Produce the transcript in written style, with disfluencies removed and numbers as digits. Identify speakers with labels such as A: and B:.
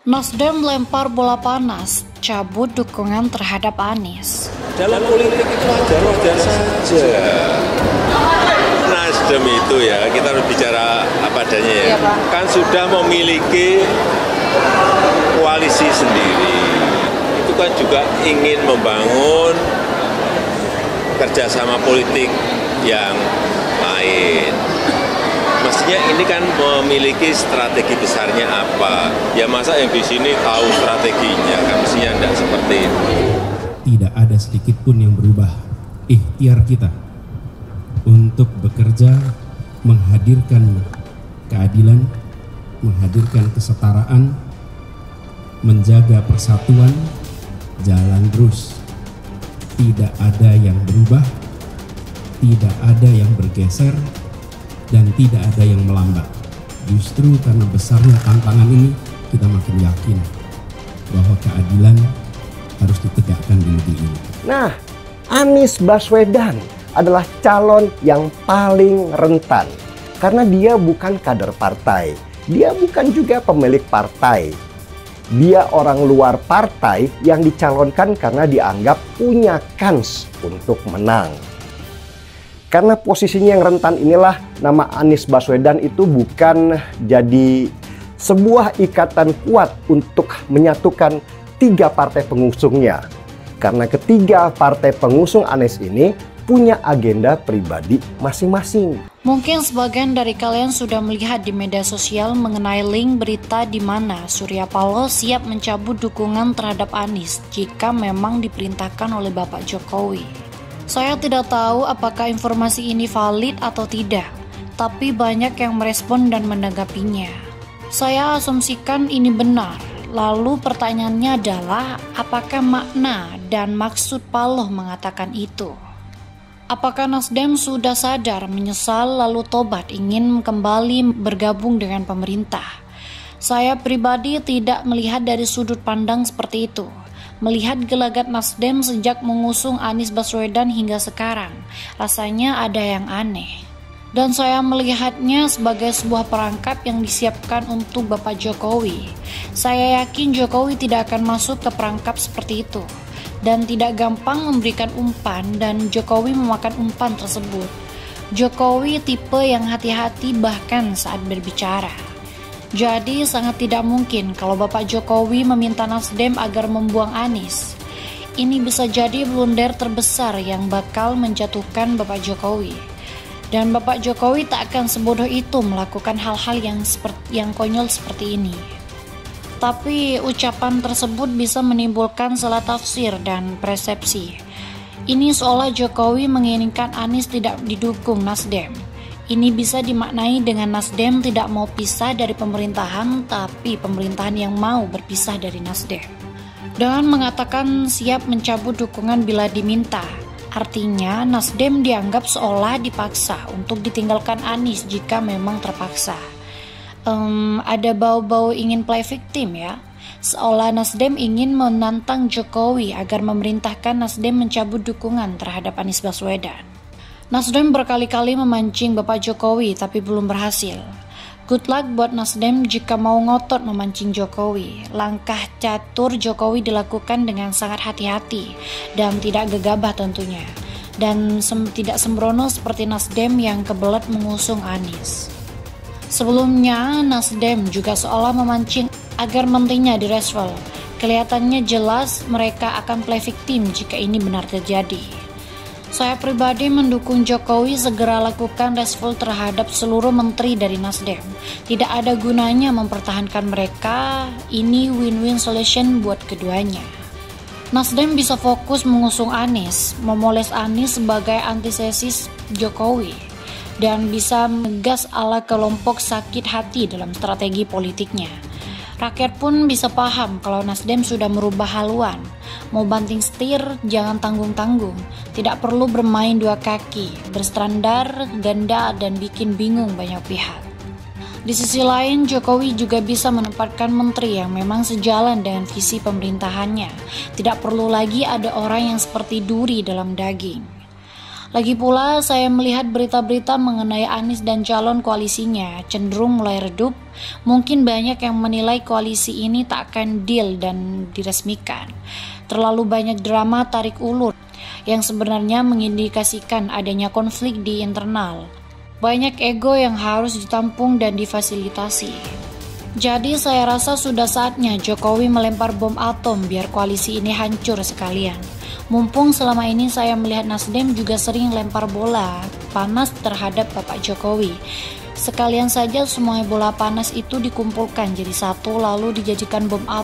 A: Nasdem lempar bola panas, cabut dukungan terhadap Anies.
B: Dalam politik itu wajar-wajar saja. Nasdem itu ya, kita harus bicara apa adanya ya. Kan sudah memiliki koalisi sendiri. Itu kan juga ingin membangun kerjasama politik yang lain. Mestinya ini kan memiliki strategi besarnya apa. Ya masa yang di sini tahu strateginya, kan mestinya tidak seperti itu.
C: Tidak ada sedikit pun yang berubah ikhtiar kita untuk bekerja menghadirkan keadilan, menghadirkan kesetaraan, menjaga persatuan, jalan terus. Tidak ada yang berubah, tidak ada yang bergeser, dan tidak ada yang melambat. Justru karena besarnya tantangan ini, kita makin yakin bahwa keadilan harus ditegakkan di negeri ini.
D: Nah, Anies Baswedan adalah calon yang paling rentan. Karena dia bukan kader partai. Dia bukan juga pemilik partai. Dia orang luar partai yang dicalonkan karena dianggap punya kans untuk menang. Karena posisinya yang rentan inilah, nama Anies Baswedan itu bukan jadi sebuah ikatan kuat untuk menyatukan tiga partai pengusungnya. Karena ketiga partai pengusung Anies ini punya agenda pribadi masing-masing.
A: Mungkin sebagian dari kalian sudah melihat di media sosial mengenai link berita di mana Surya Paloh siap mencabut dukungan terhadap Anies jika memang diperintahkan oleh Bapak Jokowi. Saya tidak tahu apakah informasi ini valid atau tidak, tapi banyak yang merespon dan menanggapinya. Saya asumsikan ini benar. Lalu pertanyaannya adalah, apakah makna dan maksud Paloh mengatakan itu? Apakah Nasdem sudah sadar, menyesal, lalu tobat ingin kembali bergabung dengan pemerintah? Saya pribadi tidak melihat dari sudut pandang seperti itu. Melihat gelagat Nasdem sejak mengusung Anies Baswedan hingga sekarang, rasanya ada yang aneh. Dan saya melihatnya sebagai sebuah perangkap yang disiapkan untuk Bapak Jokowi. Saya yakin Jokowi tidak akan masuk ke perangkap seperti itu. Dan tidak gampang memberikan umpan dan Jokowi memakan umpan tersebut. Jokowi tipe yang hati-hati bahkan saat berbicara. Jadi sangat tidak mungkin kalau Bapak Jokowi meminta Nasdem agar membuang Anies. Ini bisa jadi blunder terbesar yang bakal menjatuhkan Bapak Jokowi. Dan Bapak Jokowi tak akan sebodoh itu melakukan hal-hal yang konyol seperti ini. Tapi ucapan tersebut bisa menimbulkan salah tafsir dan persepsi. Ini seolah Jokowi menginginkan Anies tidak didukung Nasdem. Ini bisa dimaknai dengan Nasdem tidak mau pisah dari pemerintahan, tapi pemerintahan yang mau berpisah dari Nasdem. Dengan mengatakan siap mencabut dukungan bila diminta, artinya Nasdem dianggap seolah dipaksa untuk ditinggalkan Anies jika memang terpaksa. Ada bau-bau ingin play victim ya. Seolah Nasdem ingin menantang Jokowi agar memerintahkan Nasdem mencabut dukungan terhadap Anies Baswedan. Nasdem berkali-kali memancing Bapak Jokowi tapi belum berhasil. Good luck buat Nasdem jika mau ngotot memancing Jokowi. Langkah catur Jokowi dilakukan dengan sangat hati-hati dan tidak gegabah tentunya. Dan tidak sembrono seperti Nasdem yang kebelet mengusung Anies. Sebelumnya Nasdem juga seolah memancing agar menterinya direshuffle. Kelihatannya jelas mereka akan play victim jika ini benar terjadi. Saya pribadi mendukung Jokowi segera lakukan reshuffle terhadap seluruh menteri dari Nasdem. Tidak ada gunanya mempertahankan mereka, ini win-win solution buat keduanya. Nasdem bisa fokus mengusung Anies, memoles Anies sebagai antitesis Jokowi, dan bisa megas ala kelompok sakit hati dalam strategi politiknya. Rakyat pun bisa paham kalau Nasdem sudah merubah haluan. Mau banting setir, jangan tanggung-tanggung. Tidak perlu bermain dua kaki, berstandar, ganda, dan bikin bingung banyak pihak. Di sisi lain, Jokowi juga bisa menempatkan menteri yang memang sejalan dengan visi pemerintahannya. Tidak perlu lagi ada orang yang seperti duri dalam daging. Lagi pula, saya melihat berita-berita mengenai Anies dan calon koalisinya cenderung mulai redup. Mungkin banyak yang menilai koalisi ini tak akan deal dan diresmikan. Terlalu banyak drama tarik ulur yang sebenarnya mengindikasikan adanya konflik di internal. Banyak ego yang harus ditampung dan difasilitasi. Jadi saya rasa sudah saatnya Jokowi melempar bom atom biar koalisi ini hancur sekalian. Mumpung selama ini saya melihat Nasdem juga sering lempar bola panas terhadap Bapak Jokowi. Sekalian saja semua bola panas itu dikumpulkan jadi satu lalu dijadikan bom atom.